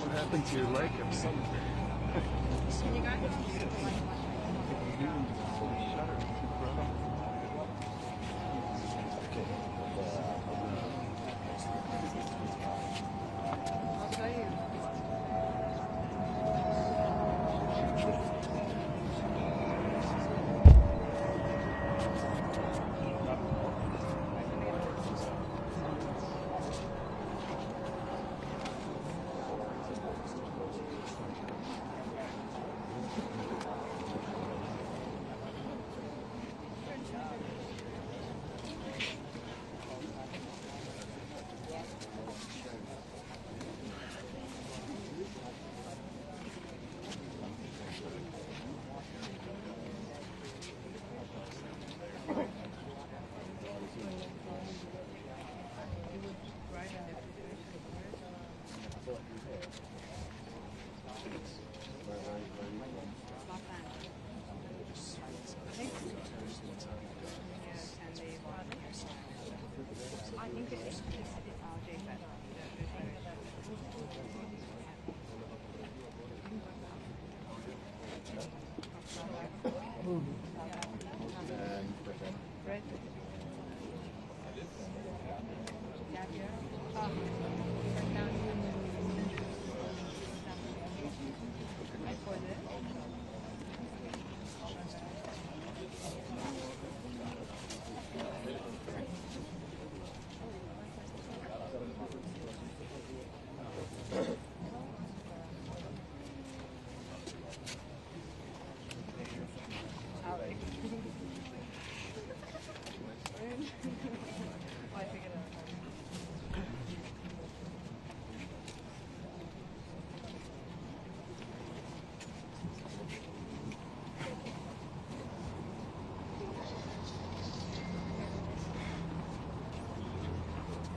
What happened to your leg? I'm so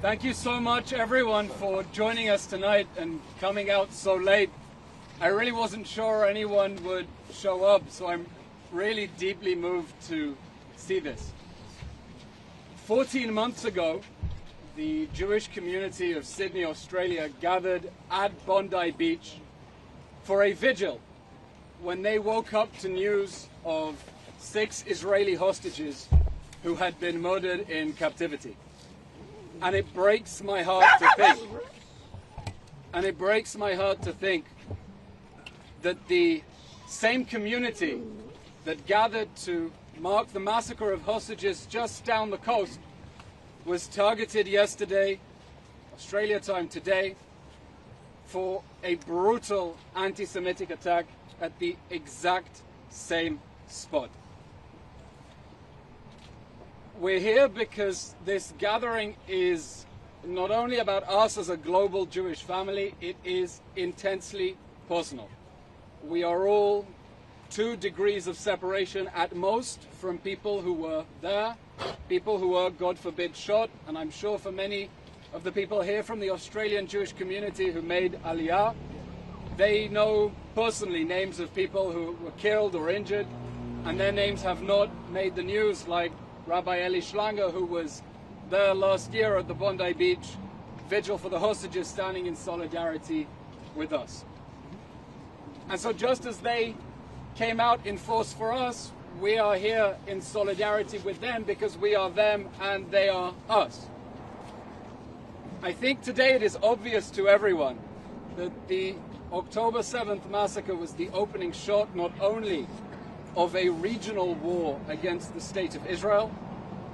Thank you so much, everyone, for joining us tonight and coming out so late. I really wasn't sure anyone would show up, so I'm really deeply moved to see this. 14 months ago, the Jewish community of Sydney, Australia, gathered at Bondi Beach for a vigil when they woke up to news of 6 Israeli hostages who had been murdered in captivity. And it breaks my heart to think, that the same community that gathered to mark the massacre of hostages just down the coast was targeted yesterday, Australia time today, for a brutal anti-Semitic attack at the exact same spot. We're here because this gathering is not only about us as a global Jewish family, it is intensely personal. We are all 2 degrees of separation at most from people who were there, people who were, God forbid, shot, and I'm sure for many of the people here from the Australian Jewish community who made Aliyah, they know personally names of people who were killed or injured, and their names have not made the news, like Rabbi Eli Schlanger, who was there last year at the Bondi Beach vigil for the hostages, standing in solidarity with us. And so just as they came out in force for us, we are here in solidarity with them because we are them and they are us. I think today it is obvious to everyone that the October 7th massacre was the opening shot not only of a regional war against the state of Israel,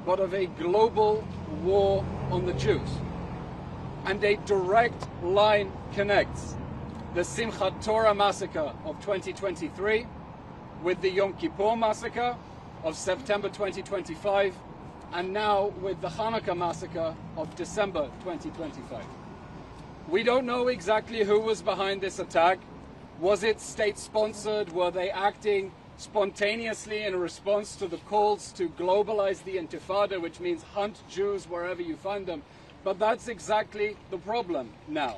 but of a global war on the Jews. And a direct line connects the Simchat Torah massacre of 2023 with the Yom Kippur massacre of September 2025, and now with the Hanukkah massacre of December 2025. We don't know exactly who was behind this attack. Was it state-sponsored? Were they acting spontaneously in response to the calls to globalize the Intifada, which means hunt Jews wherever you find them? But that's exactly the problem now.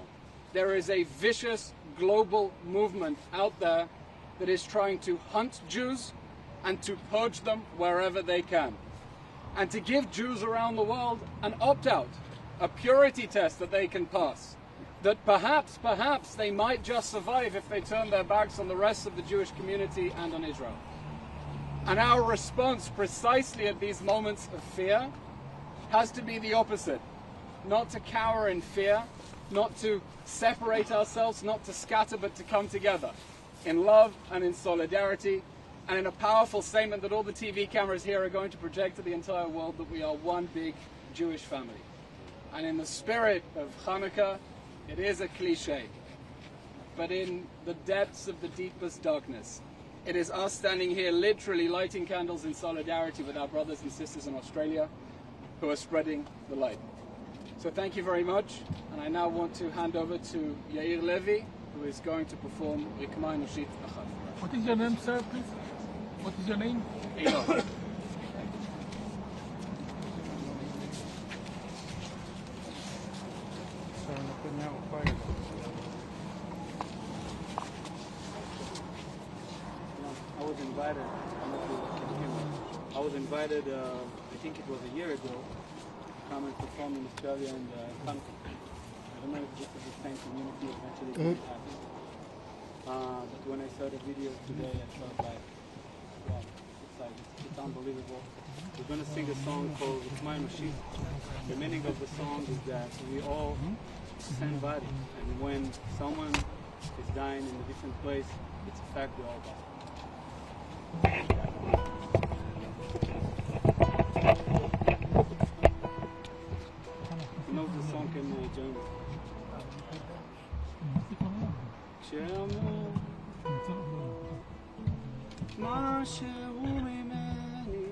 There is a vicious global movement out there that is trying to hunt Jews and to purge them wherever they can. and to give Jews around the world an opt-out, a purity test that they can pass, that perhaps they might just survive if they turn their backs on the rest of the Jewish community and on Israel. And our response precisely at these moments of fear has to be the opposite. Not to cower in fear, not to separate ourselves, not to scatter, but to come together in love and in solidarity, and in a powerful statement that all the TV cameras here are going to project to the entire world that we are one big Jewish family. And in the spirit of Hanukkah, it is a cliche, but in the depths of the deepest darkness, it is us standing here literally lighting candles in solidarity with our brothers and sisters in Australia who are spreading the light. So thank you very much, and I now want to hand over to Yair Levy, who is going to perform Rikma Enoshit Achat. What is your name, sir, please? What is your name? Enoch. I was invited, I think it was a year ago, to come and perform in Australia and Hanukkah. I don't know if this is the same community eventually going to happen. But when I saw the video today, I felt like, wow, it's unbelievable. We're going to sing a song called Rikma Enoshit. The meaning of the song is that we all same body, and when someone is dying in a different place, it's a fact we all die. Who knows the song can join us? כשאמרו משהו ממני,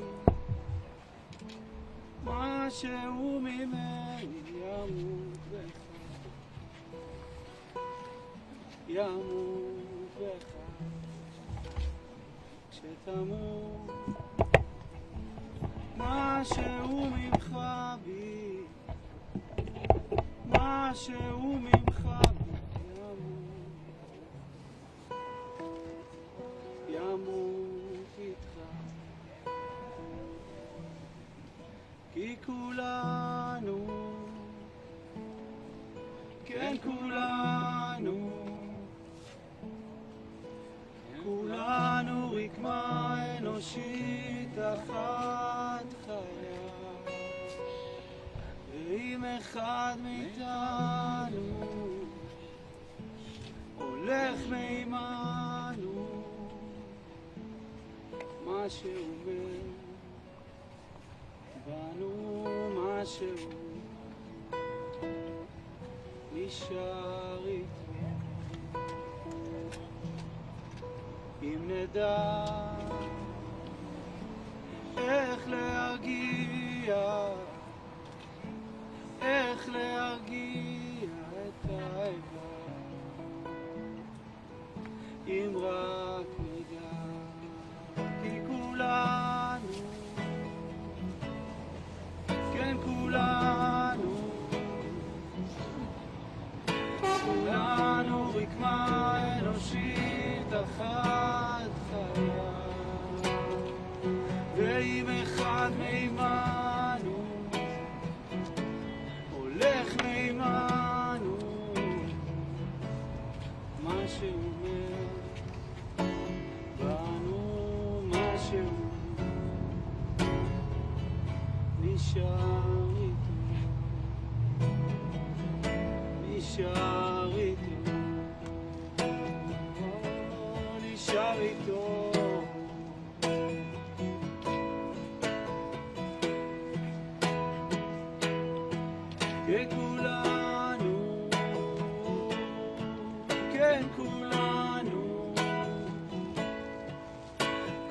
משהו ממני ימות בך, ימות בך. כשתמות משהו ממך בי, משהו ממך בי ימות איתך, כי כולנו, כן כולנו, כולנו רקמה אנושית אחת חיה, ואם אחד מאיתנו הולך מימנו, מה שאומר בנו, מה שהוא נשאר איתו. אם נדע איך להרגיע, איך להרגיע את האיבה, אם רק נדע, כי כולנו, כן כולנו, כולנו רקמה אנושית אחת חיה, ואם אחד מימנו הולך מימנו, מה שאומר בנו, מה שהוא נשאר איתו, נשאר איתו, נשאר איתו. כן כולנו, כן כולנו,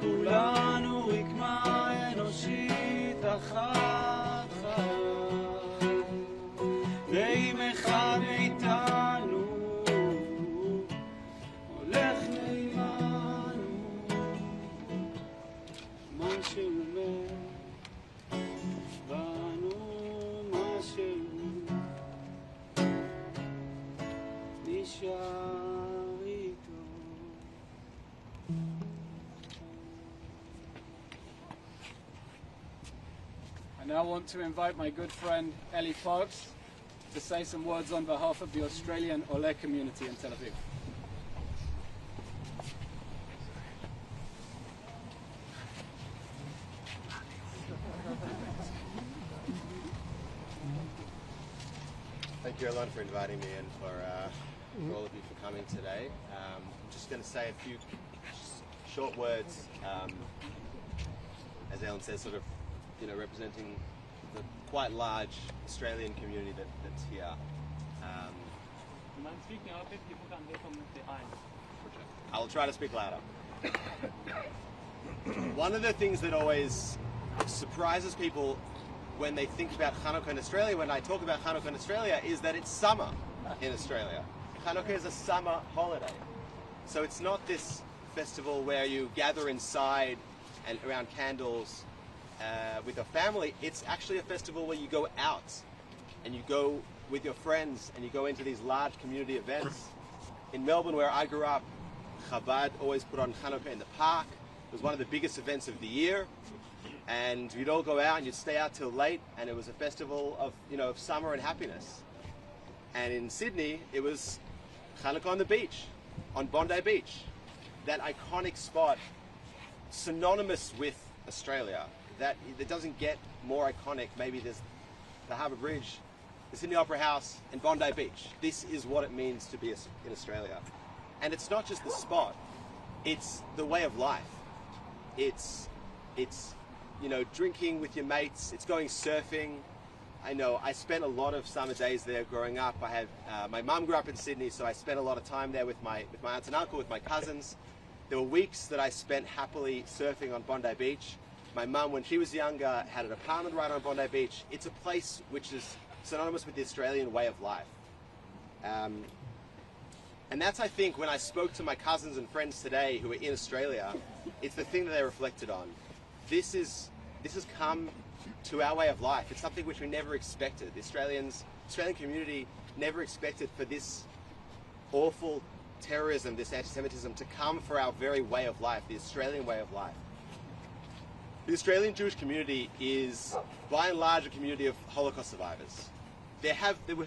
כולנו רקמה אנושית אחת חיה, ואם אחד מאיתנו הולך מימנו, מה שאומר בנו, מה שהוא נשאר איתו. now want to invite my good friend Ellie Parks to say some words on behalf of the Australian Ole community in Tel Aviv. Thank you, Elon, for inviting me and for all of you for coming today. I'm just going to say a few short words, as Ellen says, sort of, representing the quite large Australian community that's here. Mind speaking up if people can't hear from behind. I'll try to speak louder. One of the things that always surprises people when they think about Hanukkah in Australia, when I talk about Hanukkah in Australia, is that it's summer in Australia. Hanukkah is a summer holiday. So it's not this festival where you gather inside and around candles with your family. It's actually a festival where you go out and you go with your friends and you go into these large community events. In Melbourne, where I grew up, Chabad always put on Hanukkah in the park. It was one of the biggest events of the year. And you'd all go out and you'd stay out till late, and it was a festival of, of summer and happiness. And in Sydney, it was Hanukkah on the beach, on Bondi Beach, that iconic spot, synonymous with Australia. That doesn't get more iconic. Maybe there's the Harbour Bridge, the Sydney Opera House, and Bondi Beach. This is what it means to be in Australia. And it's not just the spot; it's the way of life. It's drinking with your mates. It's going surfing. I know I spent a lot of summer days there growing up. I have my mum grew up in Sydney, so I spent a lot of time there with my aunt and uncle, with my cousins. There were weeks that I spent happily surfing on Bondi Beach. My mum, when she was younger, had an apartment right on Bondi Beach. It's a place which is synonymous with the Australian way of life. And that's, I think, when I spoke to my cousins and friends today who are in Australia, it's the thing that they reflected on. This has come to our way of life. It's something which we never expected. The Australian community never expected for this awful terrorism, this anti-Semitism, to come for our very way of life, the Australian way of life. The Australian Jewish community is, by and large, a community of Holocaust survivors. There have been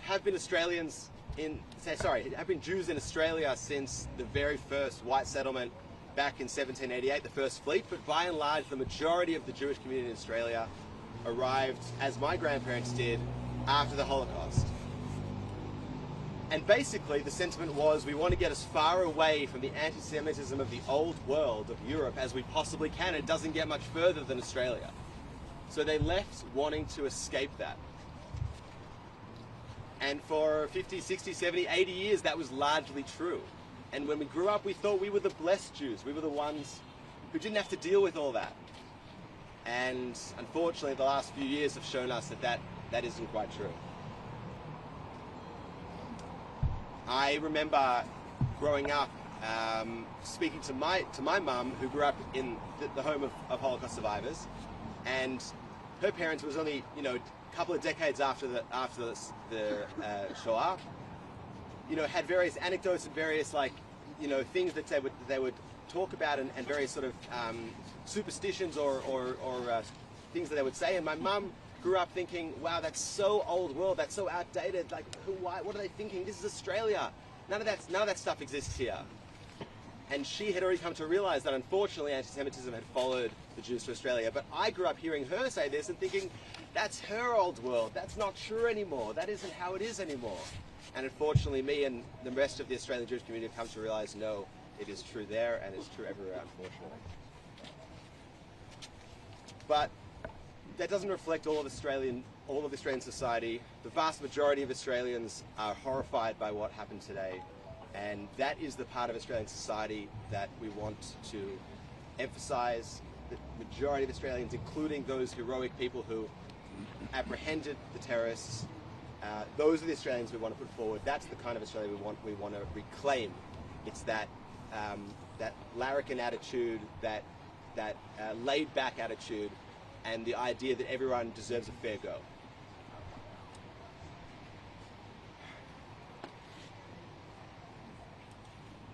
Jews in Australia since the very first white settlement back in 1788, the first fleet, but by and large, the majority of the Jewish community in Australia arrived, as my grandparents did, after the Holocaust. And basically, the sentiment was, we want to get as far away from the anti-Semitism of the old world of Europe as we possibly can. It doesn't get much further than Australia. So they left wanting to escape that. And for 50, 60, 70, 80 years, that was largely true. And when we grew up, we thought we were the blessed Jews. We were the ones who didn't have to deal with all that. And unfortunately, the last few years have shown us that isn't quite true. I remember growing up, speaking to my mum, who grew up in the home of Holocaust survivors, and her parents was only a couple of decades after the Shoah. Had various anecdotes and various things that they would talk about, and various sort of superstitions or things that they would say. And my mum grew up thinking, wow, that's so old world, that's so outdated. Like, what are they thinking? This is Australia. None of that stuff exists here. And she had already come to realize that, unfortunately, anti-Semitism had followed the Jews to Australia. But I grew up hearing her say this and thinking, that's her old world. That's not true anymore. That isn't how it is anymore. And unfortunately, me and the rest of the Australian Jewish community have come to realize, no, it is true there and it's true everywhere, unfortunately. But that doesn't reflect all of Australian society. The vast majority of Australians are horrified by what happened today, and that is the part of Australian society that we want to emphasize. The majority of Australians, including those heroic people who apprehended the terrorists, those are the Australians we want to put forward. That's the kind of Australia we want to reclaim. It's that larrikin attitude, that laid-back attitude, and the idea that everyone deserves a fair go.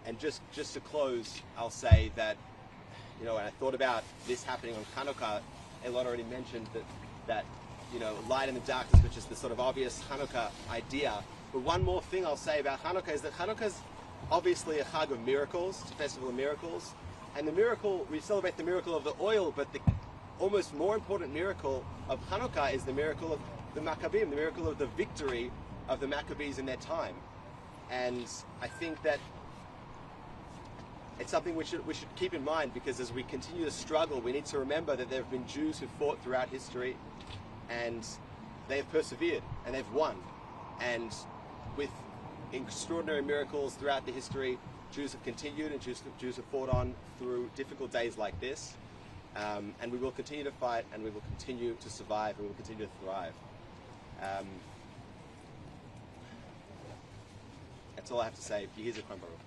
And just to close, I'll say that, when I thought about this happening on Hanukkah, Elon already mentioned that you know, light in the darkness, which is the sort of obvious Hanukkah idea. But one more thing I'll say about Hanukkah is that Hanukkah's obviously a Chag of miracles, it's a festival of miracles. And the miracle, we celebrate the miracle of the oil, but the almost more important miracle of Hanukkah is the miracle of the Maccabim, the miracle of the victory of the Maccabees in their time. And I think that it's something we should keep in mind, because as we continue to struggle, we need to remember that there have been Jews who fought throughout history, and they have persevered, and they've won. And with extraordinary miracles throughout the history, Jews have continued, and Jews have fought on through difficult days like this. And we will continue to fight, and we will continue to survive, and we will continue to thrive. That's all I have to say. Yehi Zechron Baruch.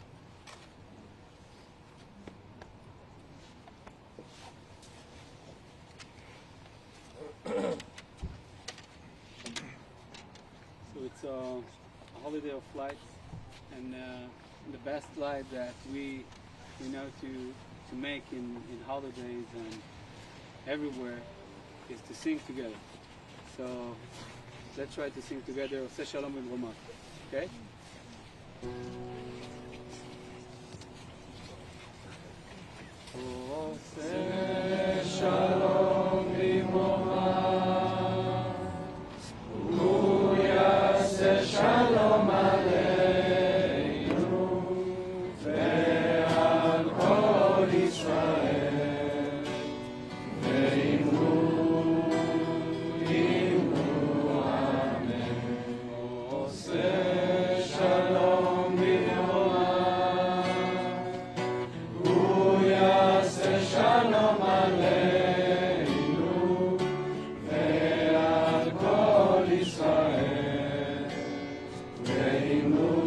So it's a holiday of lights, and the best light that we know to make in holidays and everywhere is to sing together. So let's try to sing together Oseh Shalom B'Romah. Okay? Oseh Shalom B'Romah, Hu Yaseh Shalom Aleinu ve'al kol Yisrael ve'imru amen. Oseh Shalom B'Romah, Hu Yaseh Shalom Aleinu ve'al kol Yisrael ve'imru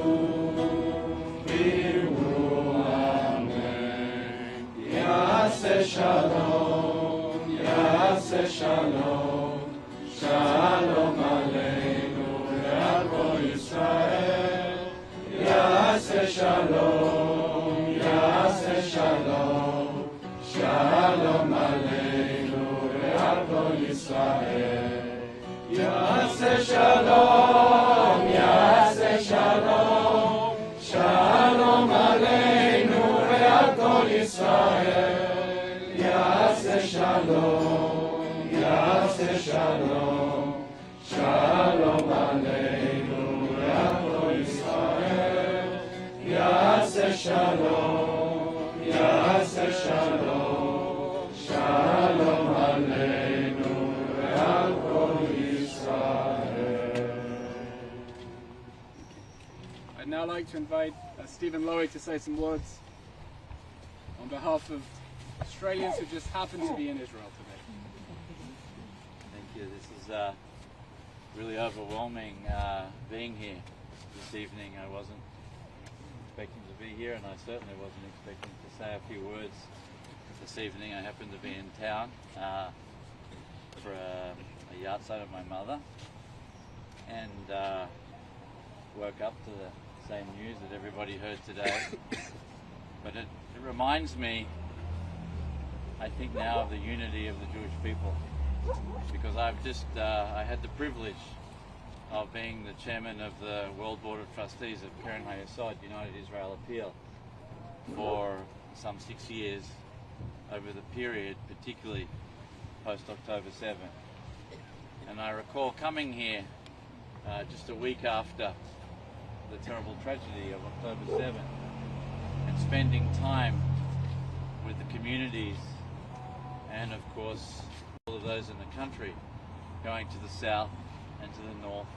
amen. Yaseh Shalom, Yaseh Shalom, Shalom Aleinu ve'al kol Yisrael. Yaseh Shalom, Yaseh Shalom, Shalom Aleinu ve'al kol Yisrael. Yaseh Shalom, Yaseh Shalom, Shalom Aleinu ve'al kol Yisrael. Yaseh Shalom, Yaseh Shalom, Shalom Aleinu ve'al kol Yisrael. Yaseh Shalom, Yaseh Shalom, Shalom Aleinu ve'al kol Yisrael. I'd now like to invite Stephen Lowy to say some words on behalf of Australians who just happen to be in Israel today. Thank you. This is really overwhelming being here this evening. I wasn't expecting to be here, and I certainly wasn't expecting to say a few words this evening. I happened to be in town for a yahrzeit of my mother, and woke up to the same news that everybody heard today. But it reminds me, I think now, of the unity of the Jewish people, because I've just I had the privilege of being the chairman of the World Board of Trustees of Keren HaYesod, United Israel Appeal, for some 6 years over the period, particularly post-October 7. And I recall coming here just a week after the terrible tragedy of October 7 and spending time with the communities and, of course, all of those in the country, going to the south and to the north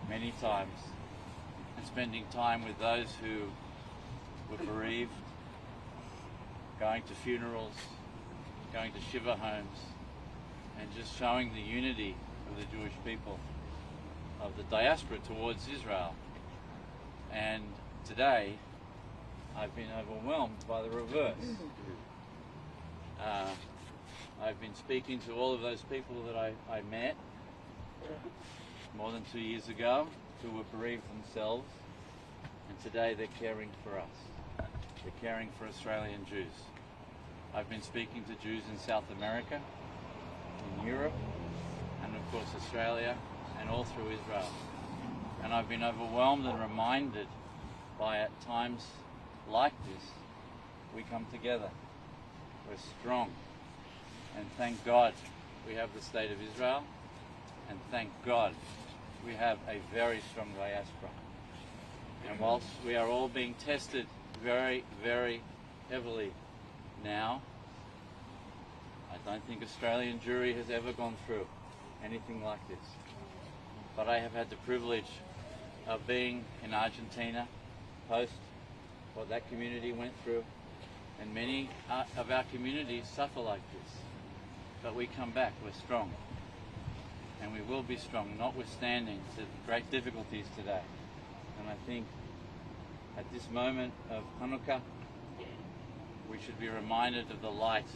many times, and spending time with those who were bereaved, going to funerals, going to shiva homes, and just showing the unity of the Jewish people, of the diaspora towards Israel. And today I've been overwhelmed by the reverse. I've been speaking to all of those people that I met more than 2 years ago, who were bereaved themselves, and today they're caring for us. They're caring for Australian Jews. I've been speaking to Jews in South America, in Europe, and of course, Australia and all through Israel. And I've been overwhelmed and reminded by at times like this, we come together. We're strong. And thank God we have the state of Israel. And thank God we have a very strong diaspora. And whilst we are all being tested very, very heavily now, I don't think Australian jury has ever gone through anything like this. But I have had the privilege of being in Argentina post what that community went through, and many of our communities suffer like this. But we come back, we're strong. And we will be strong, notwithstanding the great difficulties today. And I think at this moment of Hanukkah, we should be reminded of the light,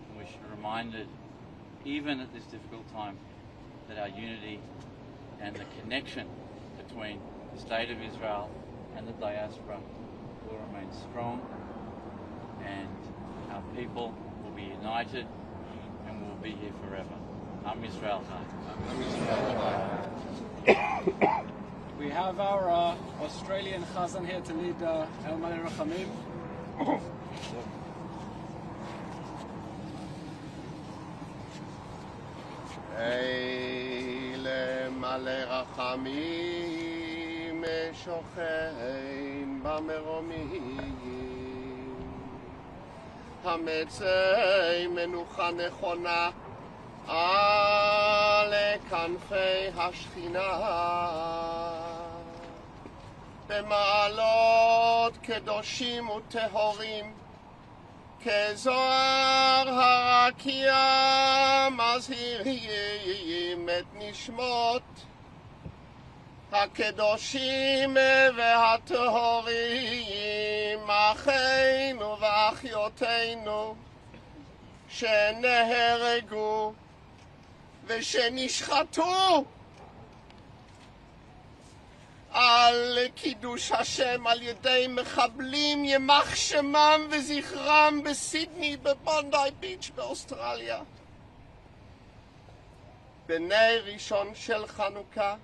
and we should be reminded, even at this difficult time, that our unity and the connection between the state of Israel and the diaspora will remain strong, and our people will be united and will be here forever. Am Yisrael Chai. We have our Australian Chazan here to lead El Malei Rachamim. אלה מלא רחמים שוכן במרומים המצי מנוחה נכונה על כנפי השכינה במעלות קדושים וטהורים כזוהר הרקיע מזהירים את נשמות הקדושים והטהורים אחינו ואחיותינו שנהרגו ושנשחטו על קידוש השם על ידי מחבלים ימח שמם וזכרם בסידני בבונדי ביץ' באוסטרליה. בני ראשון של חנוכה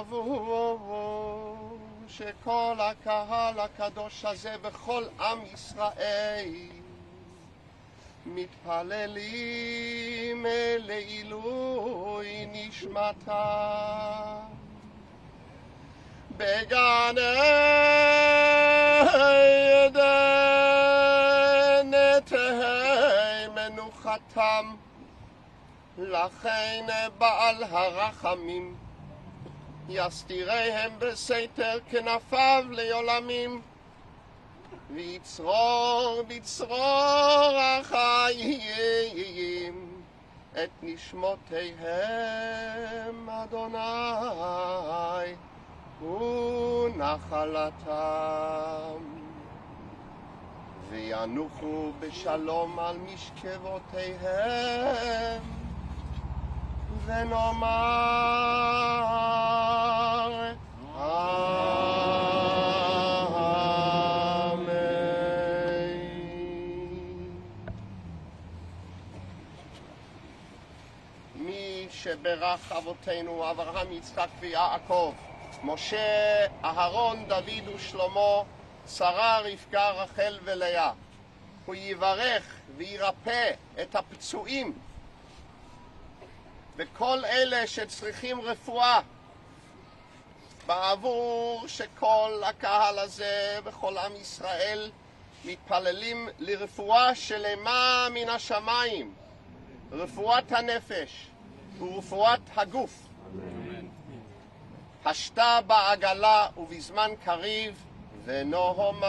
בעבור שכל הקהל הקדוש הזה וכל עם ישראל מתפללים לעילוי נשמתה בגן עדן תהא מנוחתם לכן בעל הרחמים יסתירם בסתר כנפיו לעולמים ויצרור בצרור החיים את נשמותיהם אדוני ונחלתם וינוחו בשלום על משכבותיהם ונאמר שברך אבותינו אברהם, יצחק ויעקב, משה, אהרון, דוד ושלמה, שרה, רבקה, רחל ולאה. הוא יברך וירפא את הפצועים וכל אלה שצריכים רפואה בעבור שכל הקהל הזה וכל עם ישראל מתפללים לרפואה שלמה מן השמיים, רפואת הנפש ורפואת הגוף. השתה בעגלה ובזמן קריב ונאמר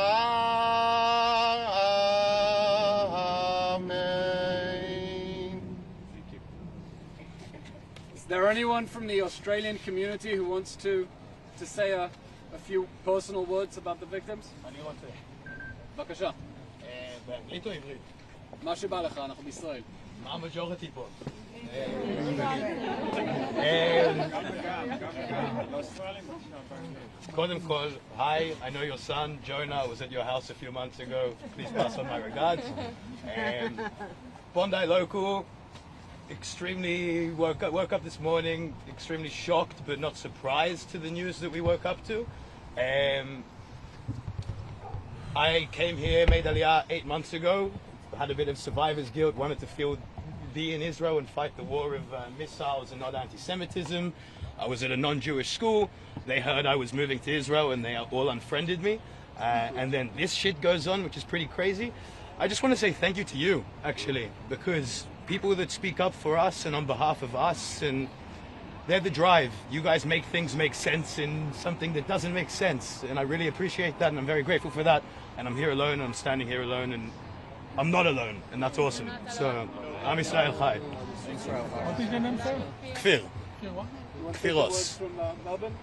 אמן. Is there anyone from the Australian community who wants to say a few personal words about the victims? אני רוצה. בבקשה. באנגלית או עברית? מה שבא לך, אנחנו בישראל. מה המג'וריטי פה? קודם כל, hi, I know your son, Jonah, was at your house a few months ago. Please pass on my regards. Bondi local. Extremely woke up this morning extremely shocked but not surprised to the news that we woke up to. I came here, made Aliyah 8 months ago, had a bit of survivor's guilt, wanted to be in Israel and fight the war of missiles and not anti-Semitism. I was at a non-Jewish school. They heard I was moving to Israel and they all unfriended me. And then this shit goes on, which is pretty crazy. I just want to say thank you to you, actually, because people that speak up for us and on behalf of us, and they're the drive. You guys make things make sense in something that doesn't make sense, and I really appreciate that, and I'm very grateful for that. And I'm here alone, and I'm standing here alone, and I'm not alone, and that's awesome. So, Am Yisrael Chai. What is your name, sir? Kfir. Kfiros. From Melbourne.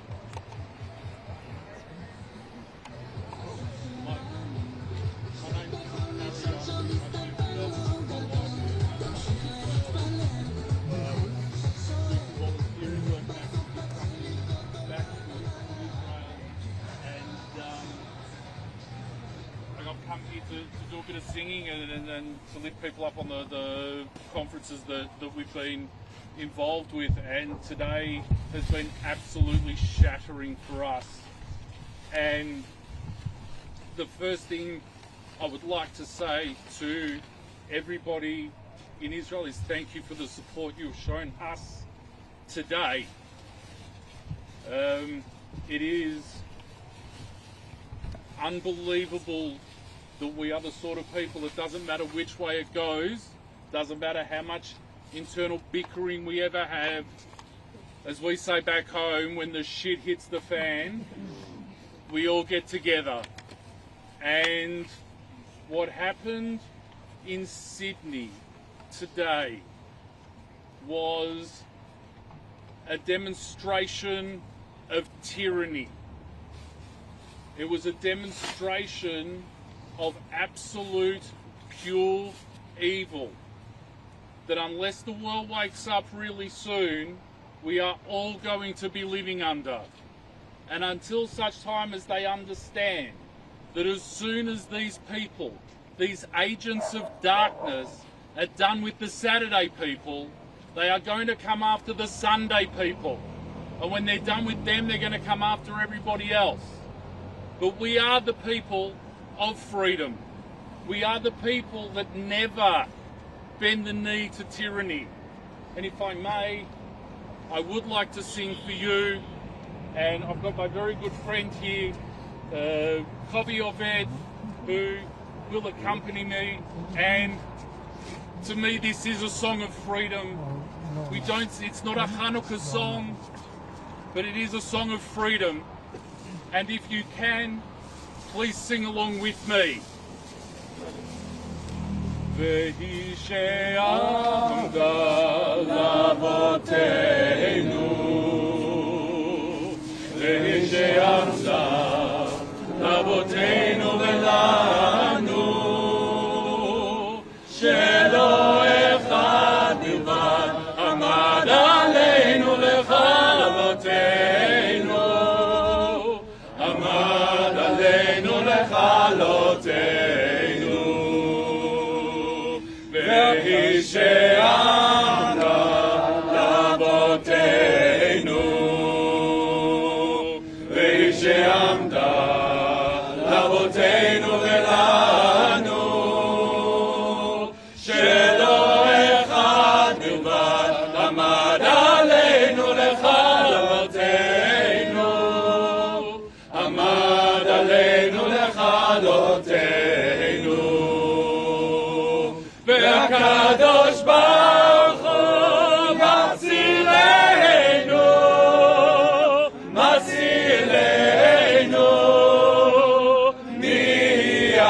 To do a bit of singing and to lift people up on the conferences that we've been involved with, and today has been absolutely shattering for us. And the first thing I would like to say to everybody in Israel is thank you for the support you've shown us today. It is unbelievable that we are the sort of people, it doesn't matter which way it goes, doesn't matter how much internal bickering we ever have, as we say back home, when the shit hits the fan, we all get together. And what happened in Sydney today was a demonstration of tyranny. It was a demonstration of absolute, pure evil. That unless the world wakes up really soon, we are all going to be living under. And until such time as they understand that as soon as these people, these agents of darkness, are done with the Saturday people, they are going to come after the Sunday people. And when they're done with them, they're going to come after everybody else. But we are the people of freedom. We are the people that never bend the knee to tyranny. And if I may, I would like to sing for you, and I've got my very good friend here, Kobi Oved, who will accompany me, and to me this is a song of freedom. It's not a Hanukkah song, but it is a song of freedom. And if you can, please sing along with me. והיא שעמדה לאבותינו, והיא שעמדה לאבותינו ולנו, שלא אחד בלבד עמד עלינו לכלותנו, עמד עלינו לכלותנו, והיא שעמדה לאבותינו, והיא שעמדה לאבותינו ולנו, שלא אחד בלבד עמד עלינו לכלותנו, עמד עלינו לכלותנו, והקדוש ברוך הוא מצילנו, מצילנו מידם,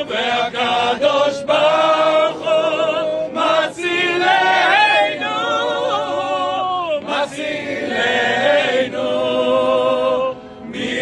והקדוש ברוך הוא מצילנו, מצילנו מידם.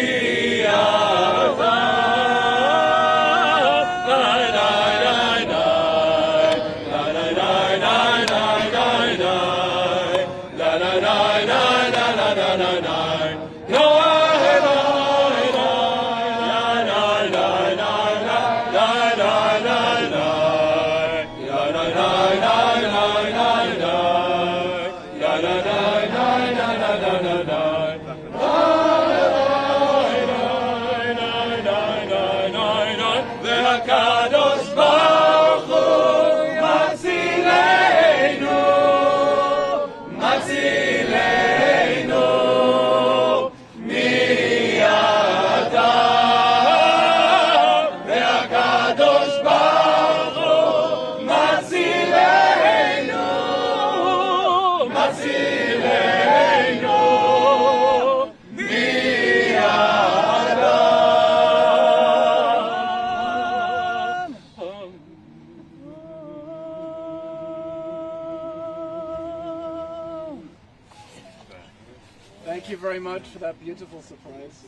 Thank you very much for that beautiful surprise.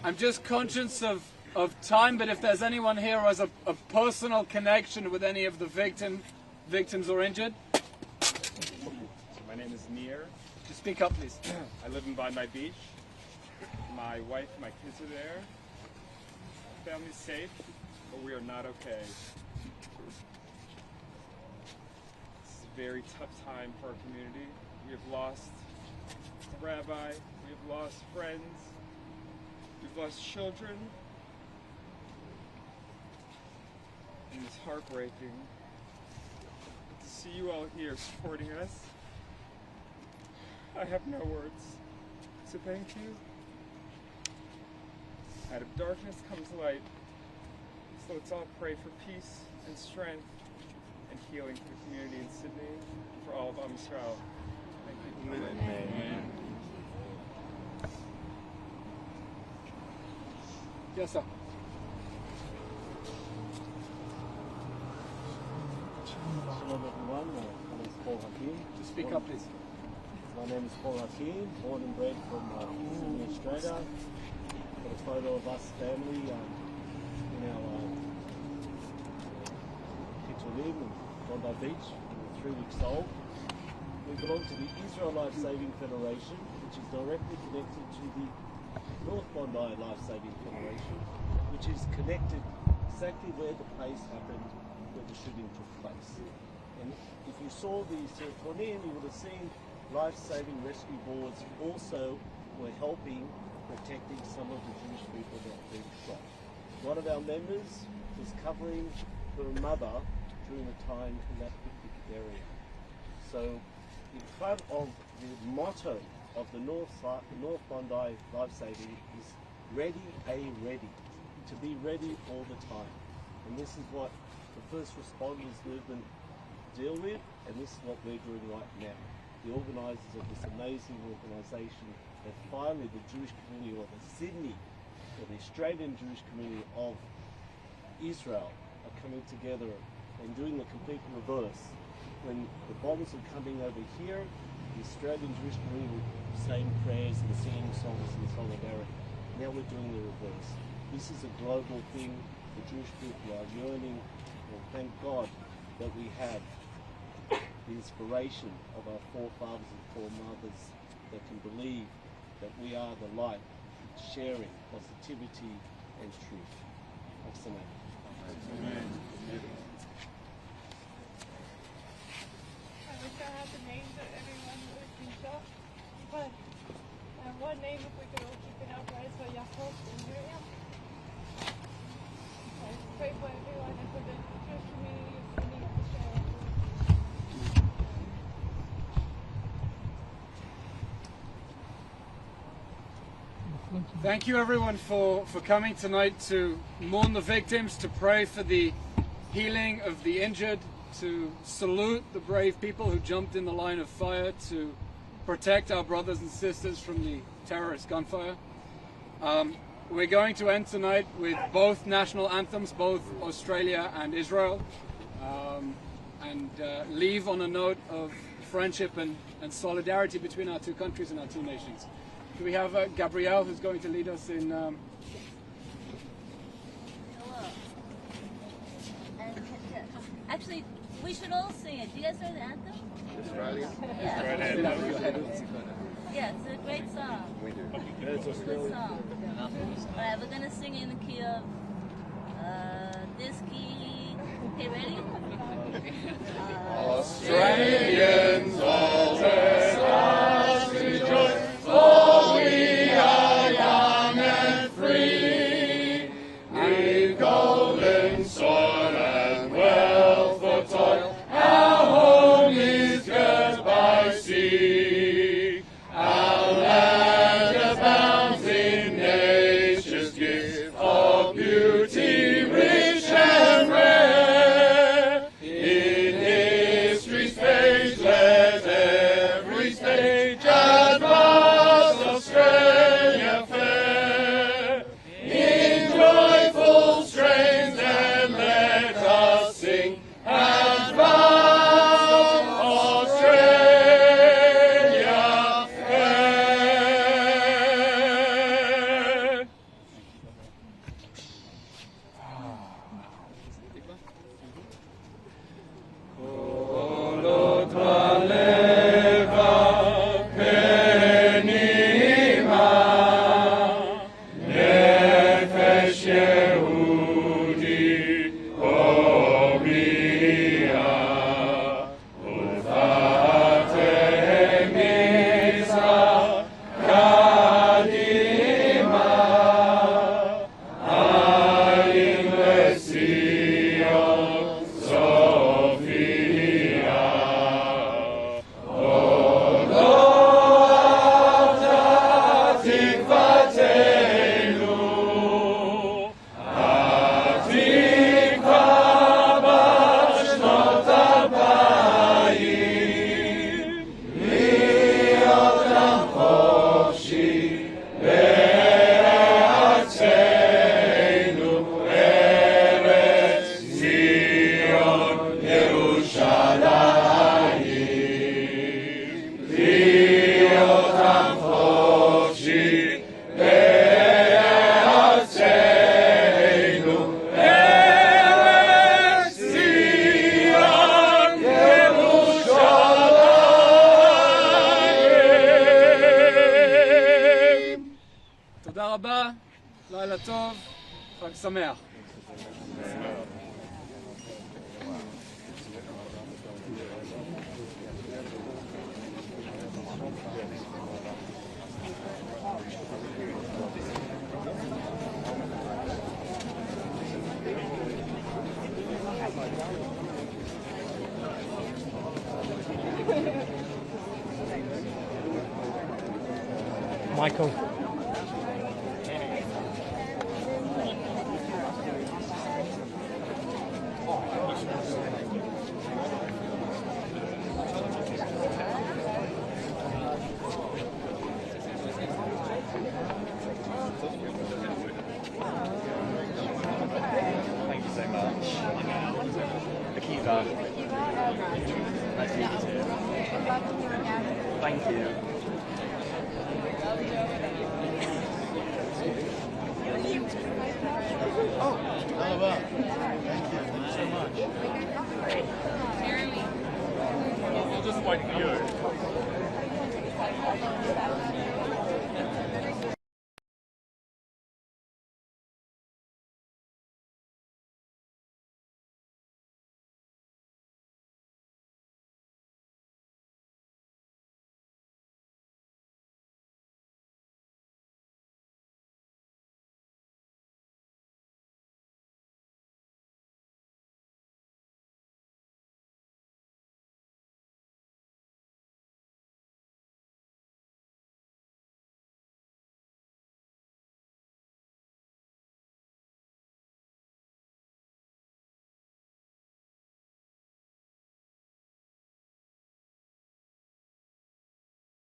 I'm just conscious of time, but if there's anyone here who has a personal connection with any of the victims or injured. My name is Nir. Just speak up, please. I live in Candlelight Beach. My wife, my kids are there. Family's safe, but we are not okay. It's a very tough time for our community. We have lost a rabbi, we have lost friends, we've lost children, and it's heartbreaking to see you all here supporting us. I have no words, so thank you. Out of darkness comes light, so let's all pray for peace and strength and healing for the community in Sydney and for all of Israel. Thank you. Amen. Yes, sir. Shalom everyone, my name is Paul Hakim. Just speak up, please. My name is Paul Hakim, born and bred from Sydney, Australia. Got a photo of us family in our kids who live in Bondi Beach. We were 3 weeks old. We belong to the Israel Life Saving Federation, which is directly connected to the North Bondi Life Saving Federation, which is connected exactly where the place happened, where the shooting took place. And if you saw the serotonin, you would have seen life-saving rescue boards also were helping protecting some of the Jewish people that were being shot. One of our members was covering her mother during the time in that picnic area. So in front of the motto of the North Bondi Life Saving is ready, ready, to be ready all the time. And this is what the first responders movement deal with, and this is what we're doing right now. The organisers of this amazing organisation that finally the Jewish community, or the Sydney, or the Australian Jewish community of Israel are coming together and doing the complete reverse. When the bombs are coming over here, the Australian Jewish community were saying prayers and singing songs in solidarity. Now we're doing the reverse. This is a global thing. The Jewish people are yearning, and thank God that we have the inspiration of our forefathers and foremothers that can believe that we are the light, sharing positivity and truth. Thanks so much. Amen. I wish I had the names of everyone who has been shot, but one name, if we could all keep it up, right, for Yaakov and Miriam. I pray for everyone and for the Jewish community of Sydney and Australia. Thank you everyone for coming tonight to mourn the victims, to pray for the healing of the injured, to salute the brave people who jumped in the line of fire to protect our brothers and sisters from the terrorist gunfire. We're going to end tonight with both national anthems, both Australia and Israel, and leave on a note of friendship and solidarity between our two countries and our two nations. Do we have Gabrielle who's going to lead us in... Hello. Actually, we should all sing it. Do you guys know the anthem? Australia? Yeah. Yeah, it's a great song. We do. It's a good song. Alright, we're going to sing in the key of this key. Okay, ready? Australians all let us rejoice. stage advance Australia fair, in joyful strains and let us sing advance Australia fair. Kolot valeva penima, nefesh Yehudi omia, ufatem Mizrach kadima, ayin lezion Sophia. תודה רבה, לילה טוב, חג שמח. Michael. Thank you so much. Akiva. Nice to meet you too. Thank you. Oh, well. Thank you so much. I'll just wait for you.